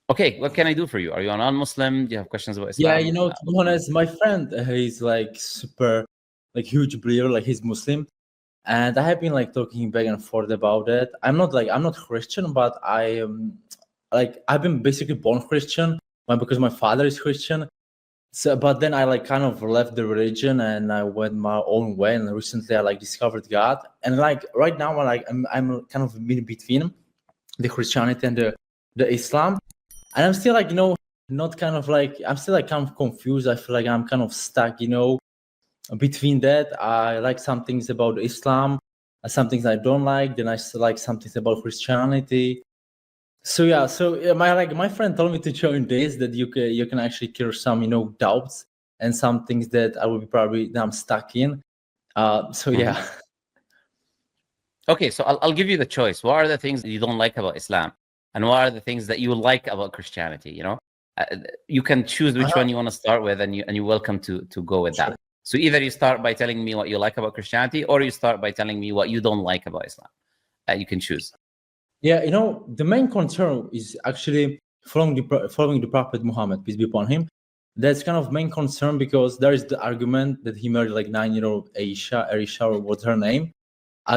Okay, what can I do for you? Are you a non-Muslim? Do you have questions about Yeah, Islam? to be honest, my friend, he's like super, like huge believer, like he's Muslim, and I have been like talking back and forth about it. I'm not Christian, but I am like I've been basically born Christian, because my father is Christian. So, but then I like kind of left the religion and I went my own way. And recently I like discovered God, and like right now I'm kind of in between the Christianity and the Islam, and I'm still like not kind of like I'm still like kind of confused. I feel like I'm kind of stuck, between that. I like some things about Islam, some things I don't like. Then I still like some things about Christianity. So yeah, my friend told me to join this, that you can actually clear some doubts and some things that I will be probably that I'm stuck in. So yeah. Okay, so I'll give you the choice. What are the things that you don't like about Islam, and what are the things that you like about Christianity? You can choose which one you want to start with, and you're welcome to go with that. So either you start by telling me what you like about Christianity, or you start by telling me what you don't like about Islam. You can choose. Yeah, the main concern is actually following the Prophet Muhammad, peace be upon him. That's kind of main concern, because there is the argument that he married like 9-year-old Aisha, or what's her name.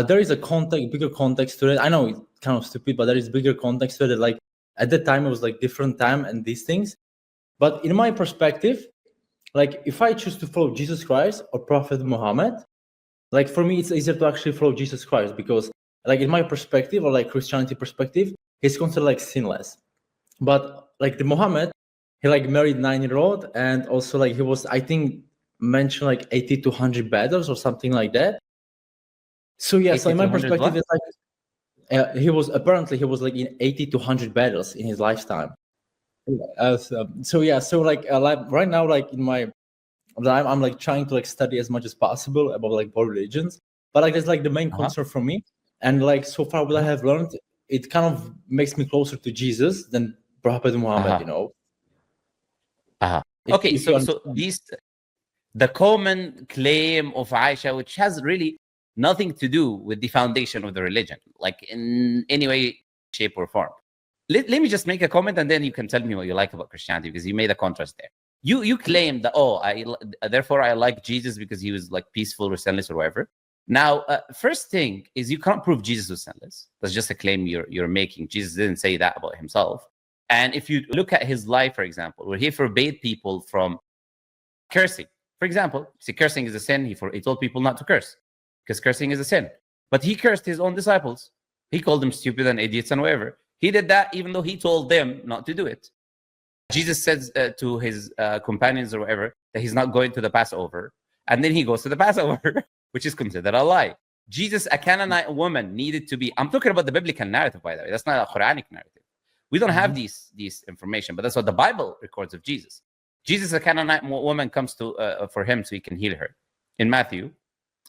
There is a bigger context to it. I know it's kind of stupid, but there is bigger context to it. Like at that time, it was like different time and these things. But in my perspective, like if I choose to follow Jesus Christ or Prophet Muhammad, like for me, it's easier to actually follow Jesus Christ, because like in my perspective, or like Christianity perspective, he's considered like sinless. But like the Muhammad, he like married 9-year-old, and also like he was, I think, mentioned like 80 to 100 battles or something like that. So yeah, so in my perspective, it's like he was like in 80 to 100 battles in his lifetime. So yeah, so like right now, like in my life, I'm like trying to like study as much as possible about like both religions, but like that's like the main concern for me. And like so far, what I have learned, it kind of makes me closer to Jesus than Prophet Muhammad. Okay, so the common claim of Aisha, which has really nothing to do with the foundation of the religion, like in any way, shape, or form. Let me just make a comment, and then you can tell me what you like about Christianity, because you made a contrast there. You claim that, therefore I like Jesus because he was like peaceful or sinless or whatever. Now, first thing is, you can't prove Jesus was sinless. That's just a claim you're making. Jesus didn't say that about himself. And if you look at his life, for example, where he forbade people from cursing. For example, see, cursing is a sin. He told people not to curse because cursing is a sin. But he cursed his own disciples. He called them stupid and idiots and whatever. He did that even though he told them not to do it. Jesus says to his companions or whatever that he's not going to the Passover. And then he goes to the Passover, which is considered a lie. Jesus, a Canaanite woman, needed to be... I'm talking about the biblical narrative, by the way. That's not a Quranic narrative. We don't have these information, but that's what the Bible records of Jesus. Jesus, a Canaanite woman, comes to for him so he can heal her in Matthew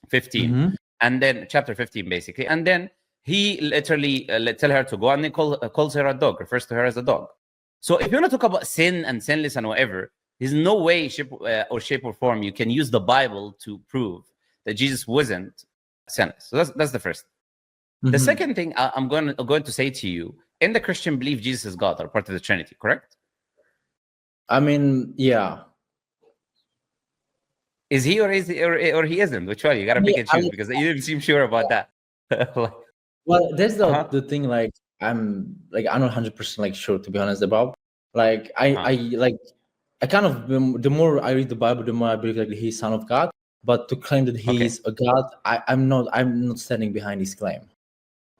15, and then chapter 15, basically. And then he literally tell her to go, and then calls her a dog, refers to her as a dog. So if you want to talk about sin and sinless and whatever, there's no way, shape or form you can use the Bible to prove that Jesus wasn't sinless. So that's the first. The second thing I'm going to say to you, in the Christian belief, Jesus is God, or part of the Trinity, correct? I mean, yeah. Is he or he isn't? Which one? You gotta pick and choose, because you didn't seem sure about that. Well, that's the thing. Like I'm not 100% like sure, to be honest, about. Like I kind of, the more I read the Bible, the more I believe like he's Son of God. But to claim that he is a God, I'm not standing behind his claim.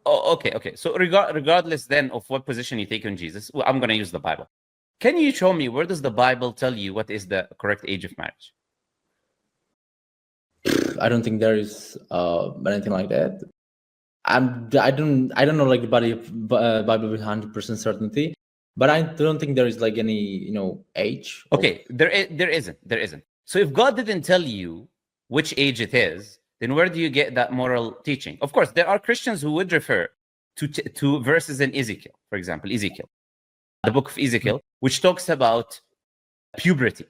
Oh, okay. So regardless then of what position you take on Jesus, well, I'm gonna use the Bible. Can you show me, where does the Bible tell you what is the correct age of marriage? I don't think there is anything like that. I don't know like the Bible with 100% certainty, but I don't think there is like any age. Okay, there isn't. So if God didn't tell you which age it is, then where do you get that moral teaching? Of course, there are Christians who would refer to verses in Ezekiel, for example, the book of Ezekiel, which talks about puberty.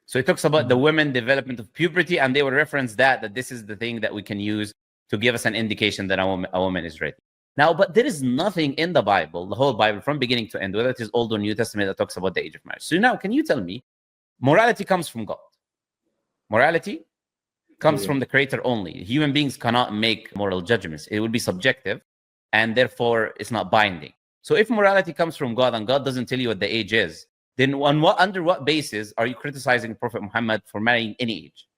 So it talks about the women development of puberty, and they will reference that this is the thing that we can use to give us an indication that a woman is ready. Now, but there is nothing in the Bible, the whole Bible, from beginning to end, whether it is Old or New Testament, that talks about the age of marriage. So now, can you tell me, morality comes from God. Morality comes from the Creator only. Human beings cannot make moral judgments. It would be subjective, and therefore it's not binding. So if morality comes from God and God doesn't tell you what the age is, then under what basis are you criticizing Prophet Muhammad for marrying any age?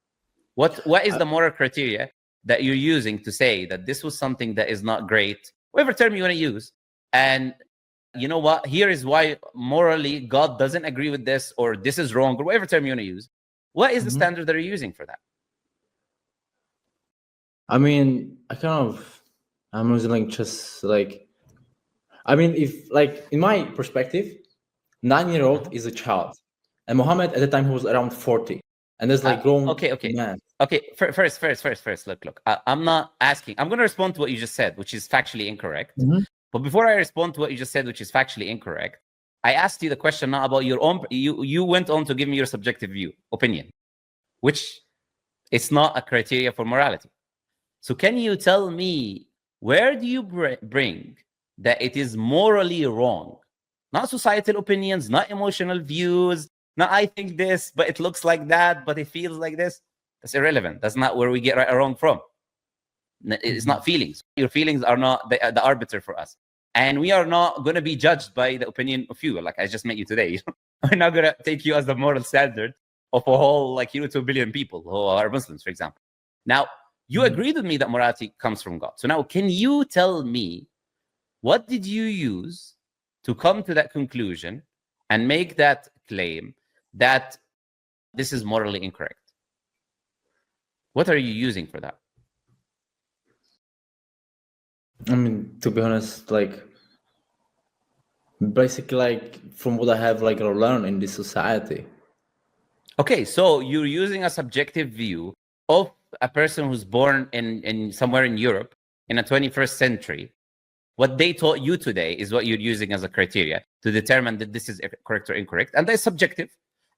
What is the moral criteria that you're using to say that this was something that is not great, whatever term you want to use? And you know what? Here is why morally God doesn't agree with this, or this is wrong, or whatever term you want to use. What is the standard that you're using for that? I mean, I'm using just like, I mean, if like in my perspective, 9-year-old is a child, and Muhammad at the time he was around 40, and there's like grown man. Okay. First. Look. I'm not asking. I'm going to respond to what you just said, which is factually incorrect. But before I respond to what you just said, which is factually incorrect, I asked you the question not about your own. You went on to give me your subjective opinion, which is not a criteria for morality. So can you tell me, where do you bring that it is morally wrong? Not societal opinions, not emotional views, not I think this, but it looks like that, but it feels like this. That's irrelevant. That's not where we get right or wrong from. It's not feelings. Your feelings are not the arbiter for us. And we are not going to be judged by the opinion of you, like I just met you today. We're not going to take you as the moral standard of a whole, 2 billion people who are Muslims, for example. Now, you agreed with me that morality comes from God. So now, can you tell me, what did you use to come to that conclusion and make that claim that this is morally incorrect? What are you using for that? I mean, to be honest, basically, from what I have learned in this society. Okay, so you're using a subjective view of a person who's born in somewhere in Europe in the 21st century. What they taught you today is what you're using as a criteria to determine that this is correct or incorrect. And that's subjective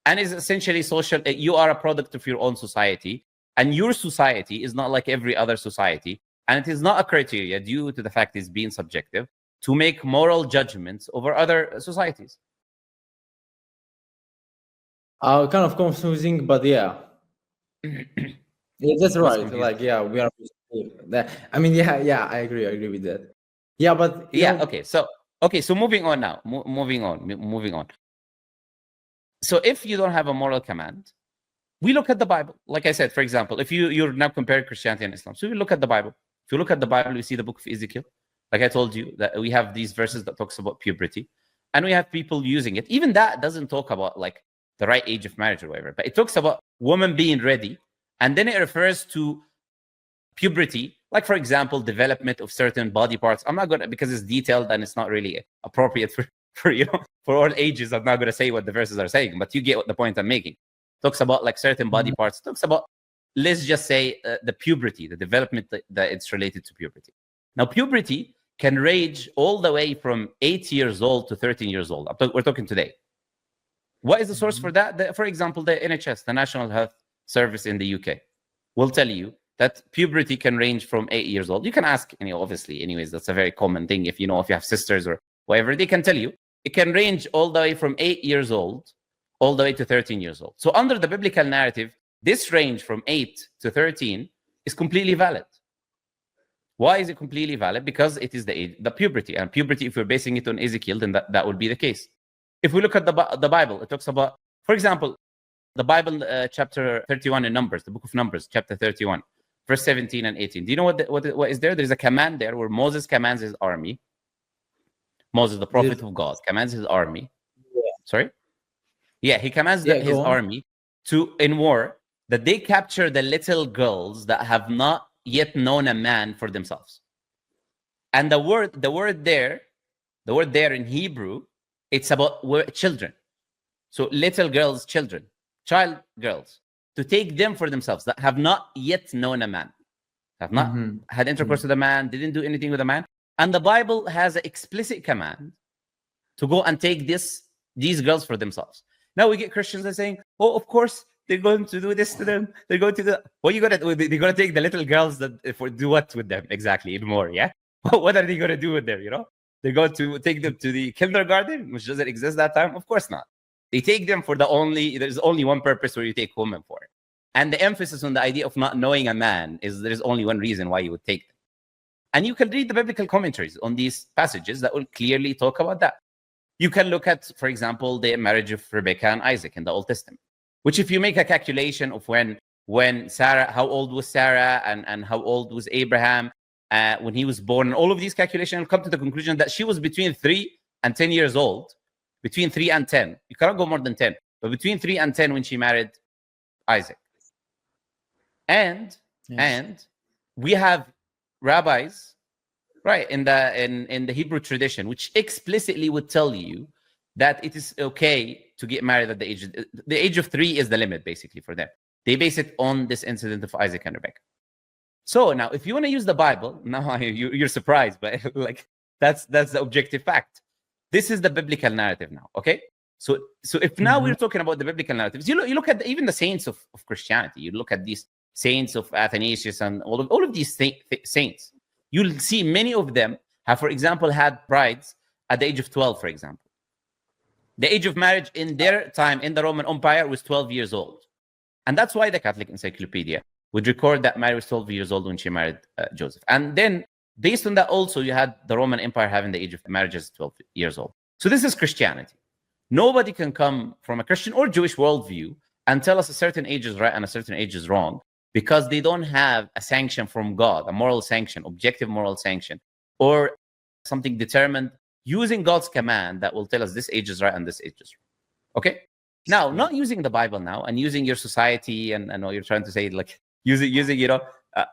and is essentially social. You are a product of your own society, and your society is not like every other society. And it is not a criteria, due to the fact it's being subjective, to make moral judgments over other societies. Kind of confusing, but yeah. Yeah, that's right. We are. I mean, yeah, I agree with that. Yeah, but okay. So moving on now. Moving on. So if you don't have a moral command, we look at the Bible. Like I said, for example, if you're now comparing Christianity and Islam, so we look at the Bible. If you look at the Bible, you see the book of Ezekiel. Like I told you, that we have these verses that talks about puberty, and we have people using it. Even that doesn't talk about the right age of marriage or whatever, but it talks about women being ready, and then it refers to puberty, like for example, development of certain body parts. I'm not gonna, because it's detailed and it's not really appropriate for all ages. I'm not gonna say what the verses are saying, but you get what the point I'm making. Talks about certain body parts. Talks about, let's just say, the puberty, the development that it's related to puberty. Now, puberty can range all the way from 8 years old to 13 years old. We're talking today. What is the source for that? For example, the NHS, the National Health Service in the UK, will tell you that puberty can range from 8 years old. You can ask, obviously, anyways, that's a very common thing. If you have sisters or whatever, they can tell you. It can range all the way from 8 years old, all the way to 13 years old. So under the biblical narrative, this range from 8 to 13 is completely valid. Why is it completely valid? Because it is the puberty. And puberty, if we're basing it on Ezekiel, then that would be the case. If we look at the Bible, it talks about, for example, the Bible chapter 31 in Numbers, the book of Numbers, chapter 31, verse 17 and 18. Do you know what is there? There's a command there where Moses commands his army. Moses, the prophet of God, commands his army. Yeah. Sorry? Yeah, he commands his army in war, that they capture the little girls that have not yet known a man for themselves. And the word there in Hebrew, it's about children. So little girls, children, child girls, to take them for themselves that have not yet known a man, have not had intercourse with a man, didn't do anything with a man. And the Bible has an explicit command to go and take these girls for themselves. Now we get Christians that are saying, oh, of course, they're going to do this to them. They're going to do, what are you going to do? They're going to take the little girls do what with them? Exactly, more, yeah? What are they going to do with them? They're going to take them to the kindergarten, which doesn't exist that time. Of course not. They take them for there's only one purpose where you take women for it. And the emphasis on the idea of not knowing a man is there's only one reason why you would take them. And you can read the biblical commentaries on these passages that will clearly talk about that. You can look at, for example, the marriage of Rebecca and Isaac in the Old Testament, which if you make a calculation of when Sarah, how old was Sarah and how old was Abraham when he was born, and all of these calculations will come to the conclusion that she was between 3 and 10 years old, between 3 and 10. You cannot go more than 10, but between 3 and 10 when she married Isaac. And we have rabbis, right, in the Hebrew tradition, which explicitly would tell you that it is okay to get married at the age of 3 is the limit, basically, for them. They base it on this incident of Isaac and Rebecca. So now, if you want to use the Bible, now you're surprised, but like that's the objective fact. This is the biblical narrative now, okay? So if now we're talking about the biblical narratives, you look at even the saints of Christianity. You look at these saints of Athanasius and all of these saints. You'll see many of them have, for example, had brides at the age of 12, for example. The age of marriage in their time in the Roman Empire was 12 years old. And that's why the Catholic Encyclopedia would record that Mary was 12 years old when she married Joseph. And then, based on that also, you had the Roman Empire having the age of marriage as 12 years old. So this is Christianity. Nobody can come from a Christian or Jewish worldview and tell us a certain age is right and a certain age is wrong, because they don't have a sanction from God, a moral sanction, objective moral sanction, or something determined using God's command that will tell us this age is right and this age is wrong. Okay? Now, not using the Bible now and using your society and what you're trying to say, like using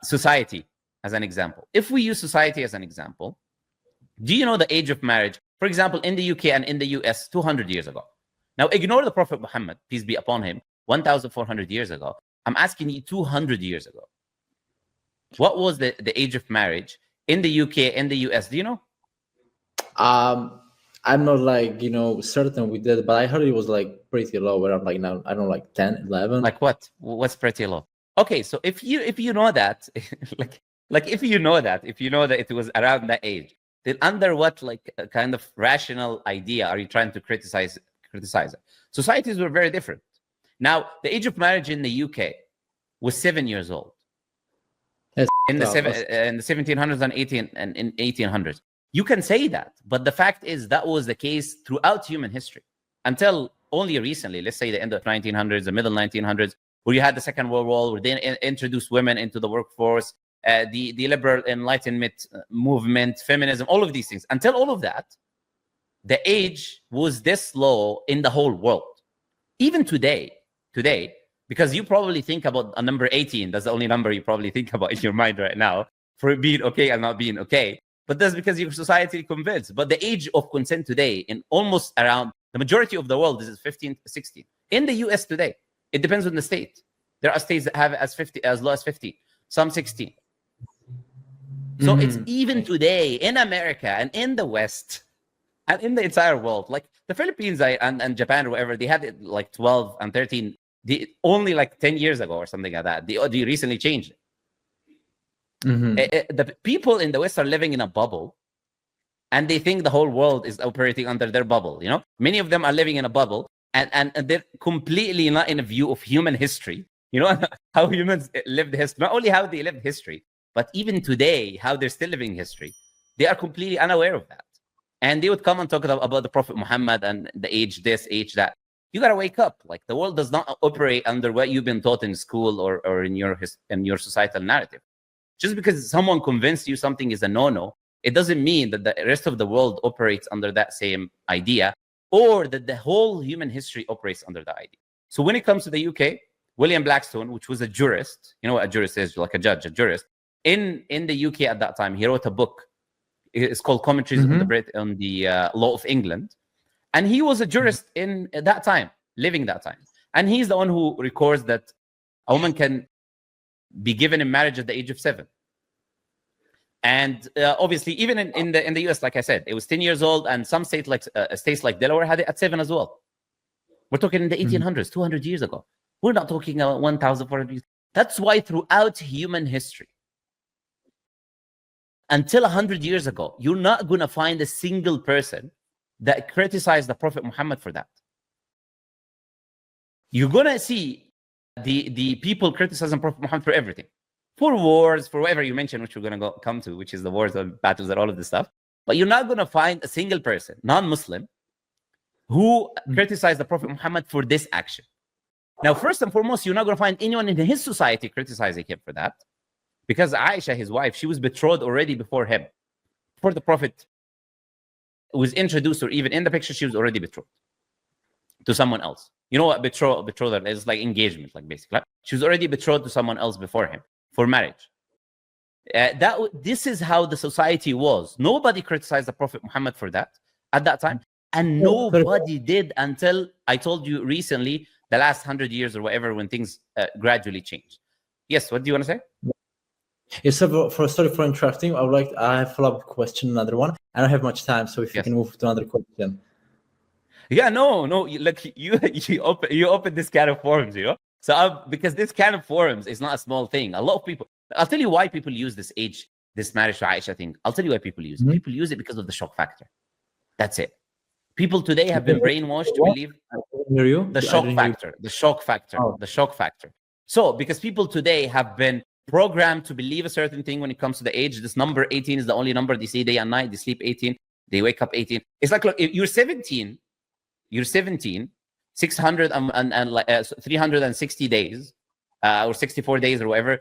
society as an example. If we use society as an example, do you know the age of marriage, for example, in the UK and in the US 200 years ago? Now, ignore the Prophet Muhammad, peace be upon him, 1,400 years ago. I'm asking you 200 years ago. What was the age of marriage in the UK and the US? Do you know? I'm not certain with that, but I heard it was like pretty low, around like now, I don't know, like 10, 11. Like what? What's pretty low? Okay, so if you know that, if you know that it was around that age, then under what kind of rational idea are you trying to criticize it? Societies were very different. Now, the age of marriage in the UK was 7 years old. In the 1700s and in 1800s. You can say that, but the fact is that was the case throughout human history until only recently, let's say the end of 1900s, the middle 1900s, where you had the Second World War, where they introduced women into the workforce, the liberal Enlightenment movement, feminism, all of these things. Until all of that, the age was this low in the whole world. Even today, because you probably think about a number 18, that's the only number you probably think about in your mind right now, for it being okay and not being okay. But that's because your society convinced. But the age of consent today in almost around the majority of the world is 15, 16. In the US today, it depends on the state. There are states that have as low as 50, some 16. So it's even today in America and in the West and in the entire world, like the Philippines and Japan or whatever, they had it like 12 and 13, only like 10 years ago or something like that. They recently changed it. The people in the West are living in a bubble, and they think the whole world is operating under their bubble. Many of them are living in a bubble, and they're completely not in a view of human history. How humans lived history, not only how they lived history, but even today, how they're still living history. They are completely unaware of that, and they would come and talk about the Prophet Muhammad and the age this, age that. You gotta wake up. Like, the world does not operate under what you've been taught in school or in your societal narrative. Just because someone convinced you something is a no-no, it doesn't mean that the rest of the world operates under that same idea, or that the whole human history operates under that idea. So when it comes to the UK, William Blackstone, which was a jurist, you know what a jurist is, like a judge, a jurist, in the UK at that time, he wrote a book. It's called Commentaries on the Law of England. And he was a jurist in that time, living that time. And he's the one who records that a woman can be given in marriage at the age of 7. And obviously, even in the US, like I said, it was 10 years old, and some states like Delaware had it at 7 as well. We're talking in the 1800s, 200 years ago. We're not talking about 1,400 years. That's why throughout human history, until 100 years ago, you're not going to find a single person that criticized the Prophet Muhammad for that. You're going to see the people criticizing Prophet Muhammad for everything. For wars, for whatever you mentioned, which we're going to come to, which is the wars and battles and all of this stuff. But you're not going to find a single person, non-Muslim, who criticized the Prophet Muhammad for this action. Now, first and foremost, you're not going to find anyone in his society criticizing him for that. Because Aisha, his wife, she was betrothed already before him. Before the Prophet was introduced or even in the picture, she was already betrothed to someone else. You know what betrothal is? Like engagement, like basically. Right? She was already betrothed to someone else before him for marriage. This is how the society was. Nobody criticized the Prophet Muhammad for that at that time. And nobody did until, I told you recently, the last 100 years or whatever, when things gradually changed. Yes, what do you want to say? Yes, so sorry for interrupting. I have a follow-up question, another one. I don't have much time, so if you can move to another question. Yeah, no. Look, you open this kind of forums, you know. So because this kind of forums is not a small thing. A lot of people. I'll tell you why people use this marriage to Aisha thing. I'll tell you why people use it. People use it because of the shock factor. That's it. People today have been brainwashed to believe the shock factor. So because people today have been programmed to believe a certain thing when it comes to the age. This number 18 is the only number they see day and night. They sleep 18, they wake up 18. It's like, look, if you're 17, 360 days or 64 days or whatever,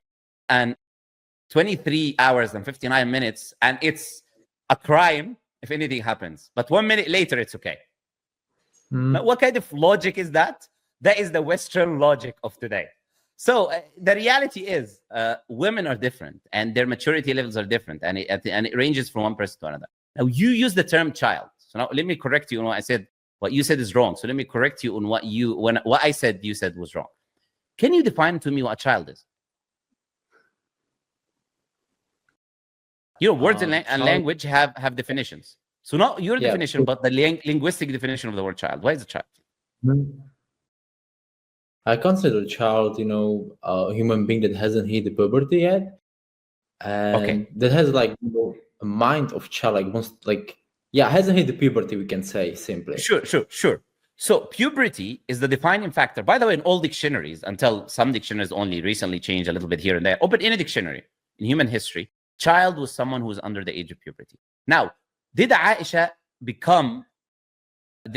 and 23 hours and 59 minutes, and it's a crime if anything happens. But 1 minute later, it's okay. Now, what kind of logic is that? That is the Western logic of today. So the reality is women are different and their maturity levels are different, and it ranges from one person to another. Now, you use the term child. So now let me correct you on what I said. What you said is wrong. So let me correct you on what I said you said was wrong. Can you define to me what a child is? You know, words and language have definitions. So not your definition, but the linguistic definition of the word child. What is a child? I consider a child, a human being that hasn't hit the puberty yet, and that has a mind of child, hasn't hit the puberty. We can say simply. Sure. So puberty is the defining factor. By the way, in all dictionaries, until some dictionaries only recently changed a little bit here and there, but in a dictionary in human history, child was someone who was under the age of puberty. Now, did Aisha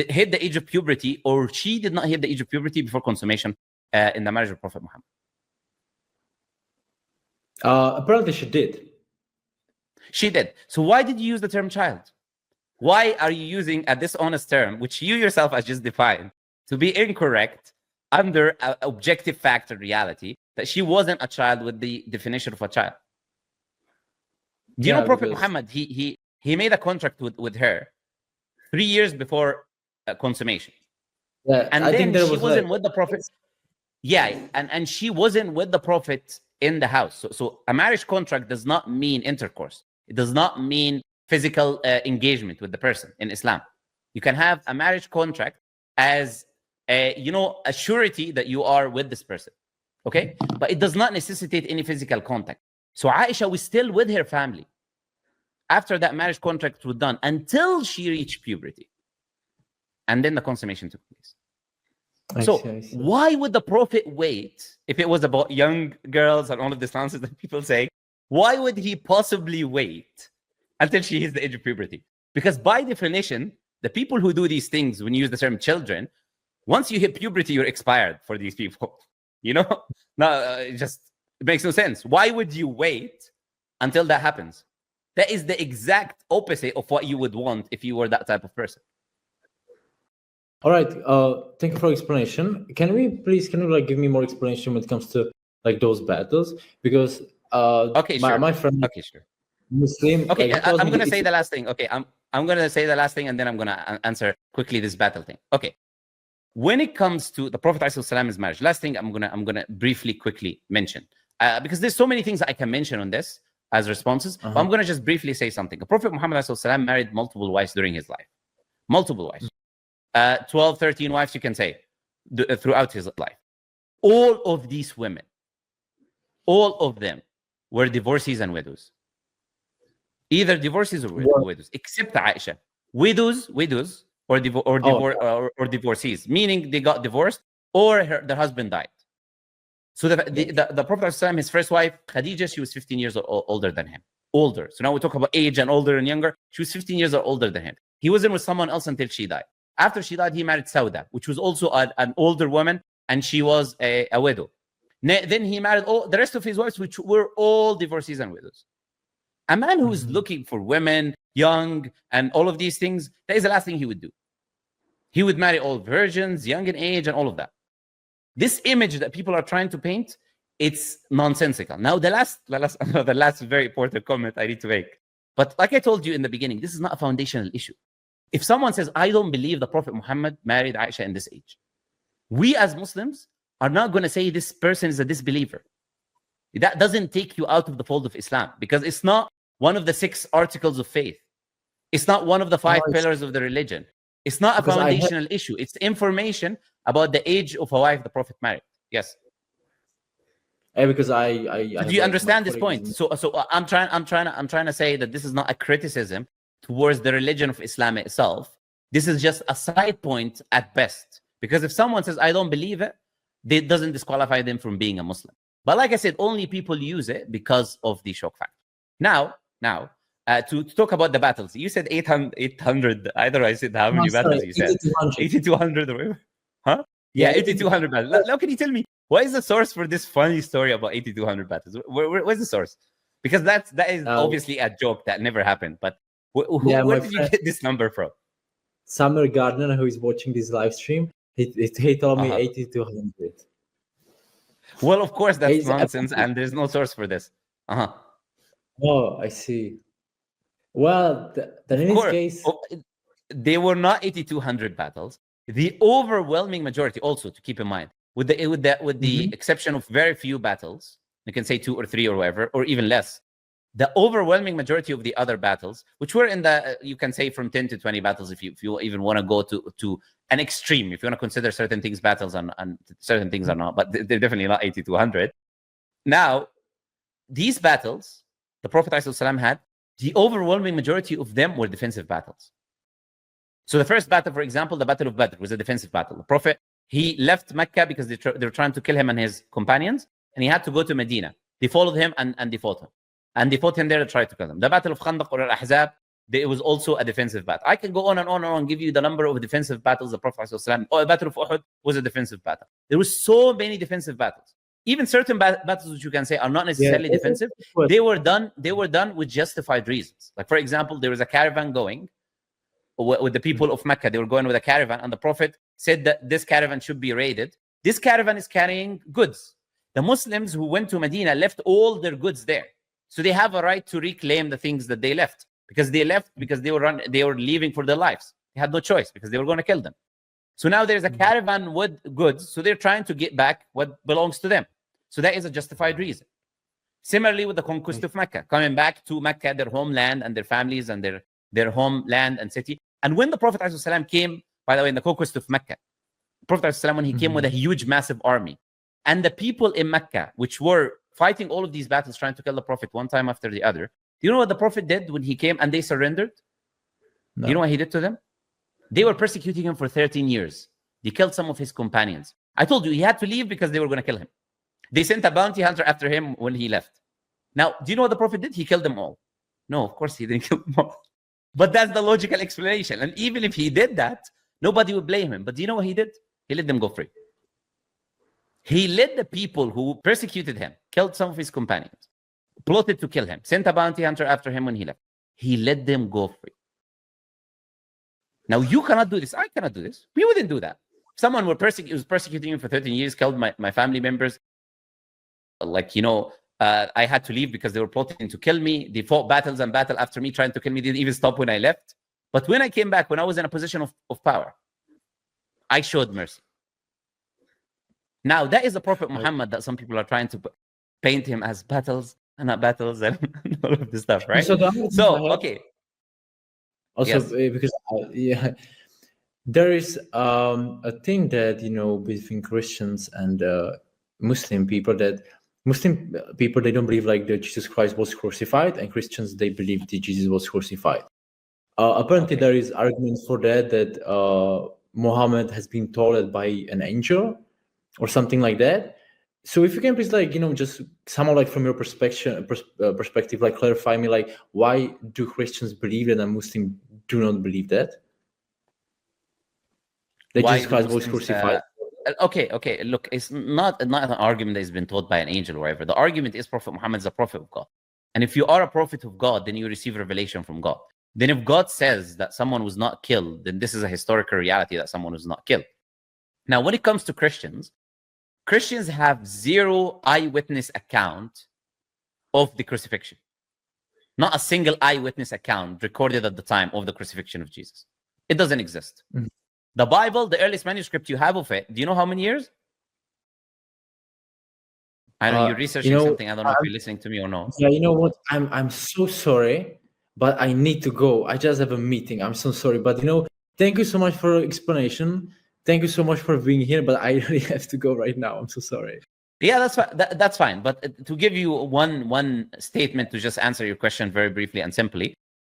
hit the age of puberty, or she did not hit the age of puberty before consummation in the marriage of Prophet Muhammad? Apparently she did. She did. So why did you use the term child? Why are you using a dishonest term, which you yourself has just defined, to be incorrect under an objective factor reality, that she wasn't a child with the definition of a child? Do you know Prophet Muhammad, he made a contract with her 3 years before consummation. Yeah, and then she wasn't with the Prophet. Yeah, and she wasn't with the Prophet in the house. So a marriage contract does not mean intercourse. It does not mean physical engagement with the person in Islam. You can have a marriage contract as a surety that you are with this person. Okay? But it does not necessitate any physical contact. So Aisha was still with her family after that marriage contract was done until she reached puberty. And then the consummation took place. I see. Why would the Prophet wait if it was about young girls and all of this nonsense that people say? Why would he possibly wait until she hits the age of puberty? Because by definition, the people who do these things, when you use the term children, once you hit puberty, you're expired for these people. No, it makes no sense. Why would you wait until that happens? That is the exact opposite of what you would want if you were that type of person. All right. Thank you for explanation. Can you give me more explanation when it comes to those battles? Because my friend. Okay, sure. Muslim. Okay, I'm gonna say the last thing. Okay, I'm gonna say the last thing, and then I'm gonna answer quickly this battle thing. Okay. When it comes to the Prophet ﷺ's marriage, last thing I'm gonna briefly, quickly mention, because there's so many things that I can mention on this as responses. But I'm gonna just briefly say something. The Prophet Muhammad ﷺ married multiple wives during his life, multiple wives, 12, 13 wives, you can say, throughout his life. All of these women, all of them were divorcees and widows. Either divorcees or widows, except Aisha. Widows or divorcees, meaning they got divorced or their husband died. So the Prophet ﷺ, his first wife, Khadija, she was 15 years older than him. Older. So now we talk about age and older and younger. She was 15 years older than him. He wasn't with someone else until she died. After she died, he married Sauda, which was also an older woman, and she was a widow. Then he married all the rest of his wives, which were all divorcees and widows. A man who is looking for women, young, and all of these things, that is the last thing he would do. He would marry old virgins, young in age, and all of that. This image that people are trying to paint, it's nonsensical. Now, the last very important comment I need to make. But like I told you in the beginning, this is not a foundational issue. If someone says, I don't believe the Prophet Muhammad married Aisha in this age, we as Muslims are not going to say this person is a disbeliever. That doesn't take you out of the fold of Islam, because it's not one of the 6 articles of faith. It's not one of the 5 pillars of the religion. It's not a foundational issue. It's information about the age of a wife the Prophet married. Yes. Because do you understand this point? So I'm trying to say that this is not a criticism towards the religion of Islam itself. This is just a side point at best. Because if someone says, I don't believe it, it doesn't disqualify them from being a Muslim. But like I said, only people use it because of the shock factor. Now, to talk about the battles, you said 800. Either I said how many battles you said? 8,200 or whatever. Huh? Yeah, 8,200 battles. Now, can you tell me what is the source for this funny story about 8,200 battles? Where's the source? Because that is obviously a joke that never happened. But where did you get this number from? Summer Gardner, who is watching this live stream, he told me 8,200. Well, of course, that's nonsense, and there's no source for this. Oh, I see. Well, then in this case, they were not 8,200 battles. The overwhelming majority, also to keep in mind, with the exception of very few battles, you can say 2 or 3 or whatever, or even less. The overwhelming majority of the other battles, which were in the, you can say from 10 to 20 battles, if you even want to go to an extreme, if you want to consider certain things battles and certain things are not, but they're definitely not 8,200. Now, these battles, the Prophet ﷺ had, the overwhelming majority of them were defensive battles. So the first battle, for example, the Battle of Badr, was a defensive battle. The Prophet, he left Mecca because they were trying to kill him and his companions, and he had to go to Medina. They followed him and they fought him. And they fought him there to try to kill him. The Battle of Khandaq or Al-Ahzab, it was also a defensive battle. I can go on and on and on and give you the number of defensive battles the Prophet ﷺ, or the Battle of Uhud was a defensive battle. There were so many defensive battles. Even certain battles which you can say are not necessarily defensive, they were done with justified reasons. Like, for example, there was a caravan going with the people of Mecca. They were going with a caravan, and the Prophet said that this caravan should be raided. This caravan is carrying goods. The Muslims who went to Medina left all their goods there. So they have a right to reclaim the things that they left, because they were leaving for their lives. They had no choice because they were going to kill them. So now there's a caravan with goods, so they're trying to get back what belongs to them. So that is a justified reason. Similarly with the conquest of Mecca, coming back to Mecca, their homeland and their families and their homeland and city. And when the Prophet ﷺ came, by the way, in the conquest of Mecca, the Prophet ﷺ, when he came with a huge, massive army, and the people in Mecca, which were fighting all of these battles, trying to kill the Prophet one time after the other, do you know what the Prophet did when he came and they surrendered? No. You know what he did to them? They were persecuting him for 13 years. They killed some of his companions. I told you, he had to leave because they were going to kill him. They sent a bounty hunter after him when he left. Now, do you know what the Prophet did? He killed them all. No, of course he didn't kill them all. But that's the logical explanation. And even if he did that, nobody would blame him. But do you know what he did? He let them go free. He let the people who persecuted him, killed some of his companions, plotted to kill him, sent a bounty hunter after him when he left. He let them go free. Now, you cannot do this. I cannot do this. We wouldn't do that. Someone was persecuting me for 13 years, killed my family members. I had to leave because they were plotting to kill me. They fought battles and battle after me, trying to kill me. They didn't even stop when I left. But when I came back, when I was in a position of power, I showed mercy. Now, that is the Prophet Muhammad that some people are trying to paint him as battles and not battles and all of this stuff, right? So okay. Also, because there is a thing that, between Christians and Muslim people, that Muslim people, they don't believe like that Jesus Christ was crucified, and Christians, they believe that Jesus was crucified. Apparently, Okay. there is argument for that Muhammad has been told by an angel or something like that. So if you can please, like, just somehow, like, from your perspective, like, clarify me, like, why do Christians believe that and Muslims do not believe that? That Why Jesus do Christ was Muslims? crucified. Okay. Look, it's not an argument that has been taught by an angel or whatever. The argument is Prophet Muhammad is a prophet of God, and if you are a prophet of God, then you receive revelation from God. Then, if God says that someone was not killed, then this is a historical reality that someone was not killed. Now, when it comes to Christians have zero eyewitness account of the crucifixion. Not a single eyewitness account recorded at the time of the crucifixion of Jesus. It doesn't exist. Mhm. The Bible, the earliest manuscript you have of it, do you know how many years? I know you're researching something. I don't know if you're listening to me or not. Yeah, you know what? I'm so sorry, but I need to go. I just have a meeting. I'm so sorry, but thank you so much for your explanation. Thank you so much for being here, but I really have to go right now. I'm so sorry. Yeah, that's fine. That's fine. But to give you one statement to just answer your question very briefly and simply,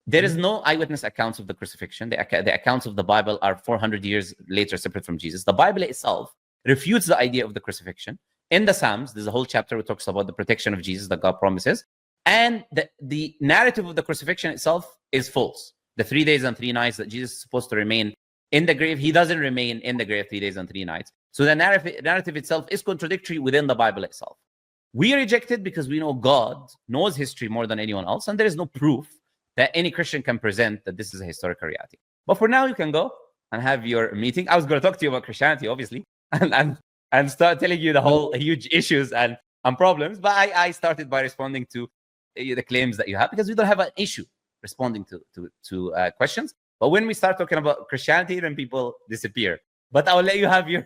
there is no eyewitness accounts of the crucifixion. The accounts of the Bible are 400 years later, separate from Jesus. The Bible itself refutes the idea of the crucifixion. In the Psalms, there's a whole chapter which talks about the protection of Jesus that God promises. And the narrative of the crucifixion itself is false. The 3 days and 3 nights that Jesus is supposed to remain in the grave, he doesn't remain in the grave 3 days and 3 nights. So the narrative itself is contradictory within the Bible itself. We reject it because we know God knows history more than anyone else, and there is no proof that any Christian can present that this is a historical reality. But for now, you can go and have your meeting. I was going to talk to you about Christianity, obviously, and start telling you the whole huge issues and problems. But I started by responding to the claims that you have, because we don't have an issue responding to questions. But when we start talking about Christianity, then people disappear. But I'll let you have your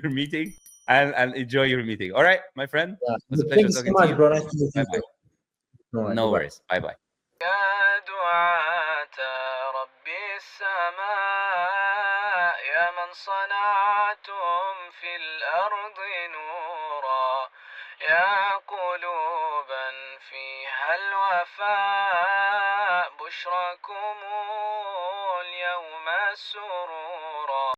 meeting and enjoy your meeting. All right, my friend? Yeah. It was a pleasure Thank you so talking to much, you. bro. Nice to meet you. Bye-bye. No worries. Bye-bye. يا دعاة رب السماء يا من صنعتم في الأرض نورا يا قلوبا فيها الوفاء بشركم اليوم السرور